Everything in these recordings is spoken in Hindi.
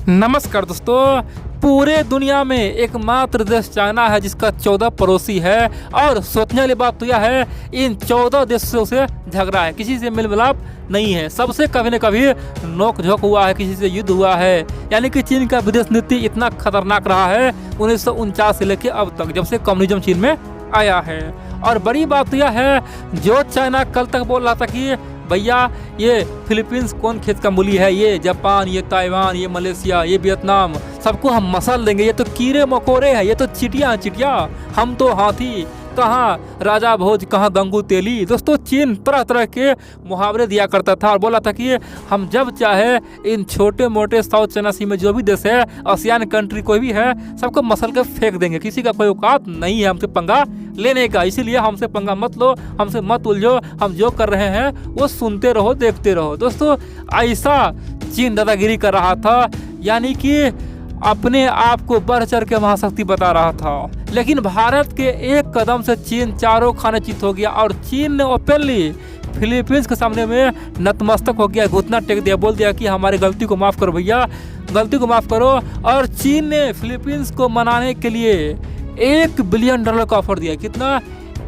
नमस्कार दोस्तों। पूरे दुनिया में एकमात्र देश चाइना है जिसका 14 पड़ोसी है और सोचने वाली बात तो यह है इन 14 देशों से झगड़ा है, किसी से मेल मिलाप नहीं है। सबसे कभी न कभी नोक झोंक हुआ है, किसी से युद्ध हुआ है। यानी कि चीन का विदेश नीति इतना खतरनाक रहा है 1949 से लेकर अब तक, जब से कम्युनिज्म चीन में आया है। और बड़ी बात तो यह है, जो चाइना कल तक बोल रहा था कि भैया ये फिलीपींस कौन खेत का मूली है, ये जापान, ये ताइवान, ये मलेशिया, ये वियतनाम, सबको हम मसल देंगे, ये तो कीड़े मकोड़े हैं, ये तो चिटिया, हम तो हाथी, कहाँ राजा भोज, कहाँ गंगू तेली। दोस्तों, चीन तरह तरह के मुहावरे दिया करता था और बोला था कि हम जब चाहे इन छोटे मोटे साउथ चाइना सी में जो भी देश है, आसियान कंट्री कोई भी है, सबको मसल के फेंक देंगे। किसी का कोई औकात नहीं है हमसे पंगा लेने का, इसीलिए हमसे पंगा मत लो, हमसे मत उलझो, हम जो कर रहे हैं वो सुनते रहो, देखते रहो। दोस्तों, ऐसा चीन दादागिरी कर रहा था, यानी कि अपने आप को बढ़ चढ़ के महाशक्ति बता रहा था। लेकिन भारत के एक कदम से चीन चारों खाने चित हो गया और चीन ने ओपनली फिलीपींस के सामने में नतमस्तक हो गया, घुटना टेक दिया, बोल दिया कि हमारी गलती को माफ़ करो भैया, गलती को माफ़ करो। और चीन ने फिलीपींस को मनाने के लिए $1 बिलियन का ऑफर दिया। कितना?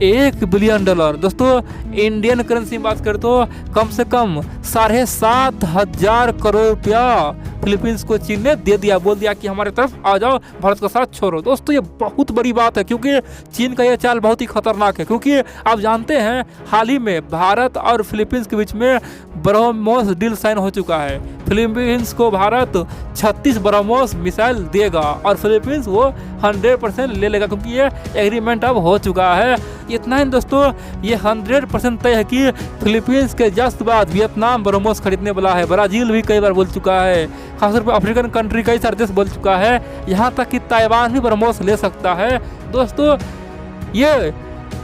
$1 बिलियन। दोस्तों, इंडियन करेंसी में बात करें तो कम से कम 7,500 करोड़ रुपया फिलीपींस को चीन ने दे दिया, बोल दिया कि हमारे तरफ आ जाओ, भारत का साथ छोड़ो। दोस्तों, ये बहुत बड़ी बात है क्योंकि चीन का ये चाल बहुत ही खतरनाक है। क्योंकि आप जानते हैं हाल ही में भारत और फिलीपींस के बीच में ब्रह्मोस डील साइन हो चुका है। फिलीपींस को भारत 36 ब्रह्मोस मिसाइल देगा और फिलीपींस वो 100% ले लेगा, क्योंकि ये एग्रीमेंट अब हो चुका है। इतना ही दोस्तों, ये 100% तय है कि फिलीपींस के जस्ट बाद वियतनाम ब्रह्मोस खरीदने वाला है। ब्राज़ील भी कई बार बोल चुका है, खासतौर पर अफ्रीकन कंट्री कई सारे देश बोल चुका है, यहाँ तक कि ताइवान भी ब्रह्मोस ले सकता है। दोस्तों, ये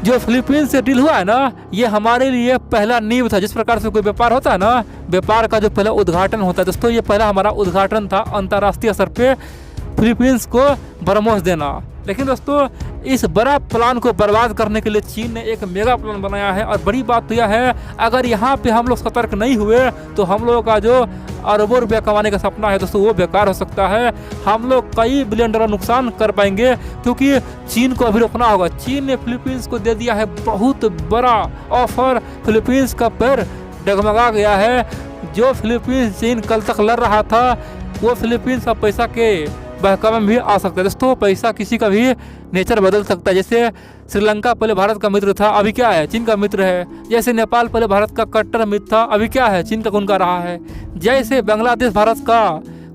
जो फिलीपींस से डील हुआ है ना, ये हमारे लिए पहला नींव था। जिस प्रकार से कोई व्यापार होता है ना, व्यापार का जो पहला उद्घाटन होता है, दोस्तों ये पहला हमारा उद्घाटन था अंतर्राष्ट्रीय स्तर पे फिलीपींस को ब्रह्मोस देना। लेकिन दोस्तों, इस बड़ा प्लान को बर्बाद करने के लिए चीन ने एक मेगा प्लान बनाया है। और बड़ी बात तो यह है, अगर यहाँ पे हम लोग सतर्क नहीं हुए तो हम लोगों का जो अरबों रुपया कमाने का सपना है दोस्तों, वो बेकार हो सकता है। हम लोग कई $1 बिलियन नुकसान कर पाएंगे, क्योंकि चीन को अभी रोकना होगा। चीन ने फिलीपींस को दे दिया है बहुत बड़ा ऑफर, फिलीपींस का पैर डगमगा गया है। जो फिलीपींस चीन कल तक लड़ रहा था, वो फिलीपींस अब पैसा के बहकावे में भी आ सकता है। दोस्तों, पैसा किसी का भी नेचर बदल सकता है। जैसे श्रीलंका पहले भारत का मित्र था, अभी क्या है? चीन का मित्र है। जैसे नेपाल पहले भारत का कट्टर मित्र था, अभी क्या है? चीन का गुण गा रहा है। जैसे बांग्लादेश भारत का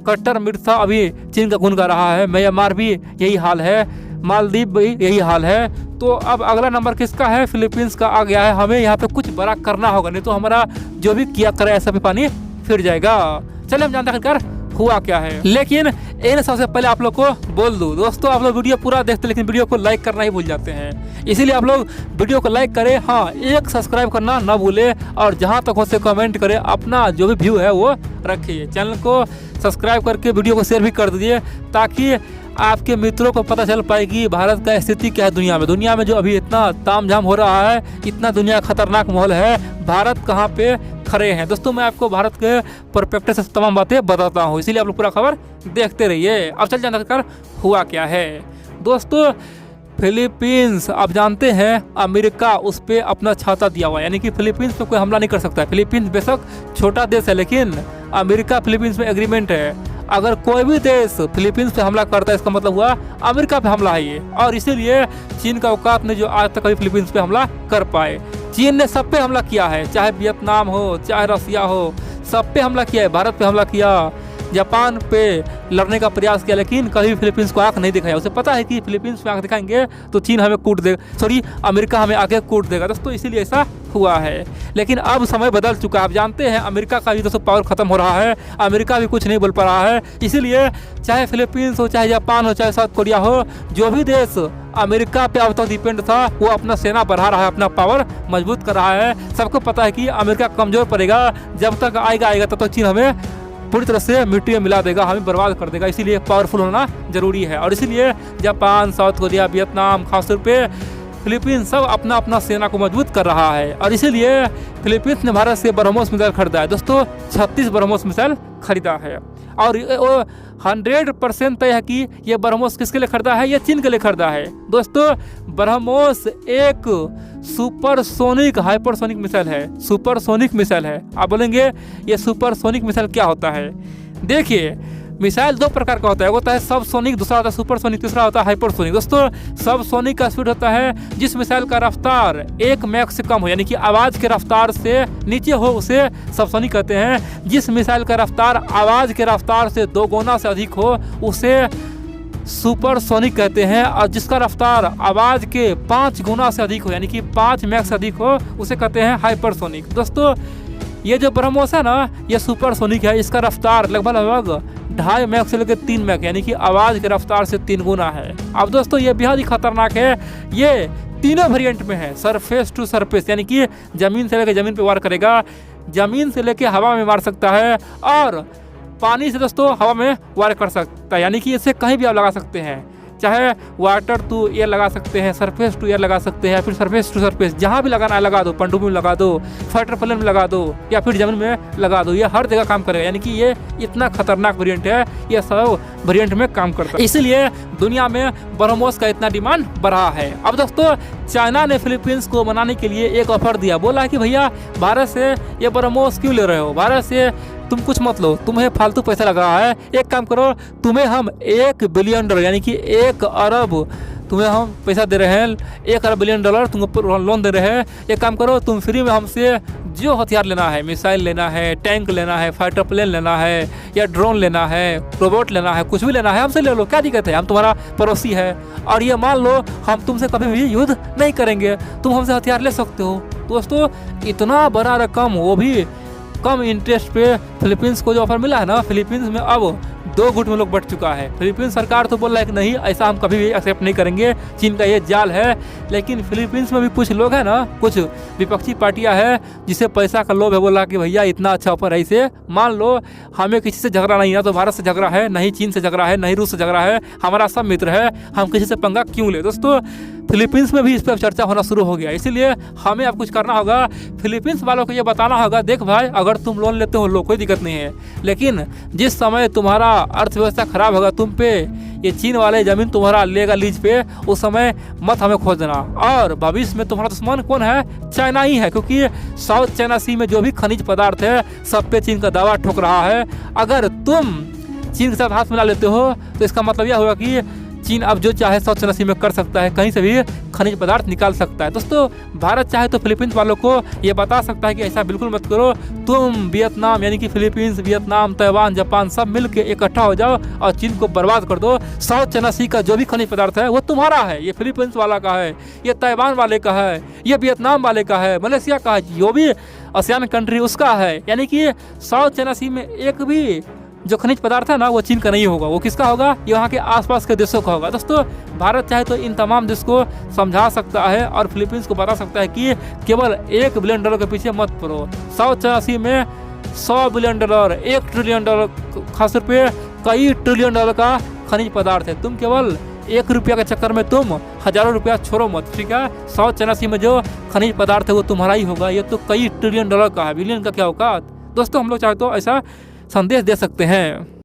कट्टर मित्र था, अभी चीन का गुण गा रहा है। म्यांमार भी यही हाल है, मालदीव भी यही हाल है। तो अब अगला नंबर किसका है? फिलीपींस का आ गया है। हमें यहाँ पे कुछ बड़ा करना होगा, नहीं तो हमारा जो भी किया करे ऐसा भी पानी फिर जाएगा। चलिए हम जानते हैं हुआ क्या है। लेकिन इन सबसे पहले आप लोग को बोल दूं दोस्तों, आप लोग वीडियो पूरा देखते लेकिन वीडियो को लाइक करना ही भूल जाते हैं, इसीलिए आप लोग वीडियो को लाइक करें। हाँ, एक सब्सक्राइब करना ना भूले और जहां तक हो से कमेंट करें, अपना जो भी व्यू है वो रखिए। चैनल को सब्सक्राइब करके वीडियो को शेयर भी कर दीजिए, ताकि आपके मित्रों को पता चल पाएगी भारत का स्थिति क्या है दुनिया में जो अभी इतना तामझाम हो रहा है, इतना दुनिया खतरनाक माहौल है, भारत कहाँ पे खड़े हैं। दोस्तों, मैं आपको भारत के परस्पेक्टिव से तमाम बातें बताता हूँ, इसीलिए आप लोग पूरा खबर देखते रहिए। अब चल जानकर हुआ क्या है। दोस्तों, फिलीपींस आप जानते हैं अमेरिका उस पर अपना छाता दिया हुआ है, यानी कि फिलीपींस पे कोई हमला नहीं कर सकता है। फिलीपींस बेशक छोटा देश है, लेकिन अमेरिका फिलीपींस में एग्रीमेंट है। अगर कोई भी देश फिलीपींस पे हमला करता है, इसका मतलब हुआ अमेरिका पे हमला है ये। और इसीलिए चीन का औकात ने जो आज तक कभी फिलीपींस पे हमला कर पाए। चीन ने सब पे हमला किया है, चाहे वियतनाम हो, चाहे रसिया हो, सब पे हमला किया है। भारत पे हमला किया, जापान पे लड़ने का प्रयास किया, लेकिन कभी फिलीपींस को आंख नहीं दिखाया। उसे पता है कि फिलीपींस पे आंख दिखाएंगे तो चीन हमें कूट देगा, अमेरिका हमें आगे कूट देगा। दोस्तों, इसीलिए ऐसा हुआ है। लेकिन अब समय बदल चुका है। आप जानते हैं अमेरिका का भी दोस्तों पावर खत्म हो रहा है, अमेरिका भी कुछ नहीं बोल पा रहा है। इसीलिए चाहे फिलीपींस हो, चाहे जापान हो, चाहे साउथ कोरिया हो, जो भी देश अमेरिका पे अब तक डिपेंड था, वो अपना सेना बढ़ा रहा है, अपना पावर मजबूत कर रहा है। सबको पता है कि अमेरिका कमजोर पड़ेगा, जब तक आएगा तब तक चीन हमें पूरी तरह से मिट्टी में मिला देगा, हमें बर्बाद कर देगा। इसीलिए पावरफुल होना जरूरी है। और इसीलिए जापान, साउथ कोरिया, वियतनाम, खासतौर पे फिलीपींस सब अपना अपना सेना को मजबूत कर रहा है और इसीलिए फिलीपींस ने भारत से ब्रह्मोस मिसाइल खरीदा है। दोस्तों 36 ब्रह्मोस मिसाइल खरीदा है और वो 100% तय है कि ये ब्रह्मोस किसके लिए खरीदा है, ये चीन के लिए खरीदा है। दोस्तों ब्रह्मोस एक सुपरसोनिक हाइपरसोनिक मिसाइल है, सुपरसोनिक मिसाइल है। आप बोलेंगे ये सुपरसोनिक मिसाइल क्या होता है? देखिए मिसाइल दो प्रकार का होता है, होता है सब सोनिक, दूसरा होता है सुपरसोनिक, तीसरा होता है हाइपरसोनिक। दोस्तों सब सोनिक का स्पीड होता है जिस मिसाइल का रफ्तार 1 मैक से कम हो, यानी कि आवाज़ के रफ्तार से नीचे हो, उसे सबसोनिक कहते हैं। जिस मिसाइल का रफ्तार आवाज़ के रफ्तार से 2 गुना से अधिक हो उसे सुपरसोनिक कहते हैं और जिसका रफ्तार आवाज़ के 5 गुना से अधिक हो, यानी कि 5 मैक से अधिक हो, उसे कहते हैं हाइपरसोनिक। दोस्तों ये जो ब्रह्मोस है ना, ये सुपरसोनिक है। इसका रफ्तार लगभग 2.5 मैक से लेकर 3 मैक, यानी कि आवाज़ के रफ्तार से 3 गुना है। अब दोस्तों ये बेहद ही खतरनाक है। ये तीनों वेरिएंट में है, सरफेस टू सरफेस, यानी कि ज़मीन से लेकर ज़मीन पे वार करेगा, ज़मीन से लेकर हवा में मार सकता है और पानी से दोस्तों हवा में वार कर सकता है, यानी कि इसे कहीं भी आप लगा सकते हैं। चाहे वाटर टू एयर लगा सकते हैं, सरफेस टू एयर लगा सकते हैं, फिर सरफेस टू सरफेस, जहाँ भी लगाना है लगा दो, पनडुब्बी में लगा दो, फाइटर प्लेन में लगा दो या फिर जमीन में लगा दो, ये हर जगह काम करेगा। यानी कि ये इतना खतरनाक वेरिएंट है, ये सब वेरिएंट में काम करता है, इसीलिए दुनिया में ब्रह्मोस का इतना डिमांड बढ़ा है। अब दोस्तों चाइना ने फिलीपींस को मनाने के लिए एक ऑफर दिया, बोला कि भैया भारत से ये ब्रह्मोस क्यों ले रहे हो, भारत से तुम कुछ मत लो, तुम्हें फालतू पैसा लग रहा है, एक काम करो, तुम्हें हम $1 बिलियन यानी कि 1 अरब तुम्हें हम पैसा दे रहे हैं, $1 अरब बिलियन तुमको लोन दे रहे हैं। एक काम करो, तुम फ्री में हमसे जो हथियार लेना है, मिसाइल लेना है, टैंक लेना है, फाइटर प्लेन लेना है या ड्रोन लेना है, रोबोट लेना है, कुछ भी लेना है हमसे ले लो, क्या दिक्कत है, हम तुम्हारा पड़ोसी है और ये मान लो हम तुमसे कभी भी युद्ध नहीं करेंगे, तुम हमसे हथियार ले सकते हो। दोस्तों इतना बड़ा रकम, वो भी कम इंटरेस्ट पे फिलीपींस को जो ऑफर मिला है ना, फिलीपींस में अब 2 गुट में लोग बढ़ चुका है। फिलीपींस सरकार तो बोल रहा है कि नहीं, ऐसा हम कभी भी एक्सेप्ट नहीं करेंगे, चीन का ये जाल है। लेकिन फिलीपींस में भी कुछ लोग हैं ना, कुछ विपक्षी पार्टियां हैं जिसे पैसा का लोभ है, बोला कि भैया इतना अच्छा ऑफर है, इसे मान लो, हमें किसी से झगड़ा नहीं है, तो भारत से झगड़ा है नहीं, चीन से झगड़ा है नहीं, रूस से झगड़ा है, हमारा सब मित्र है, हम किसी से पंगा क्यों ले। दोस्तों फिलीपींस में भी इस पर चर्चा होना शुरू हो गया, इसीलिए हमें अब कुछ करना होगा, फिलीपींस वालों को ये बताना होगा, देख भाई अगर तुम लोन लेते हो लो, कोई दिक्कत नहीं है, लेकिन जिस समय तुम्हारा अर्थव्यवस्था खराब होगा, तुम पे ये चीन वाले ज़मीन तुम्हारा लेगा लीज पे, उस समय मत हमें खोज देना। और भविष्य में तुम्हारा दुश्मन कौन है? चाइना ही है, क्योंकि साउथ चाइना सी में जो भी खनिज पदार्थ है सब पे चीन का दावा ठोक रहा है। अगर तुम चीन के साथ हाथ मिला लेते हो तो इसका मतलब यह होगा कि चीन अब जो चाहे साउथ चाइना सी में कर सकता है, कहीं से भी खनिज पदार्थ निकाल सकता है। दोस्तों भारत चाहे तो फिलीपींस वालों को ये बता सकता है कि ऐसा बिल्कुल मत करो, तुम वियतनाम यानी कि फिलीपींस, वियतनाम, ताइवान, जापान सब मिल के इकट्ठा हो जाओ और चीन को बर्बाद कर दो। साउथ चाइना सी का जो भी खनिज पदार्थ है वो तुम्हारा है, ये फिलीपींस वाला का है, ये ताइवान वाले का है, ये वियतनाम वाले का है, मलेशिया का है, जो भी आसियान कंट्री उसका है। यानी कि साउथ चाइना सी में एक भी जो खनिज पदार्थ है ना वो चीन का नहीं होगा, वो किसका होगा? ये वहाँ के आसपास के देशों का होगा। दोस्तों भारत चाहे तो इन तमाम देश को समझा सकता है और फिलीपींस को बता सकता है कि केवल $1 बिलियन के पीछे मत पड़ो। साउथ चाइना सी में $100 बिलियन, $1 ट्रिलियन, खास तौर पे कई ट्रिलियन डॉलर का खनिज पदार्थ है। तुम केवल ₹1 के चक्कर में तुम हजारों रुपया छोड़ो मत, ठीक है? साउथ चाइना सी में जो खनिज पदार्थ है वो तुम्हारा ही होगा, ये तो कई ट्रिलियन डॉलर का है, बिलियन का क्या औकात। दोस्तों हम लोग चाहे तो ऐसा संदेश दे सकते हैं।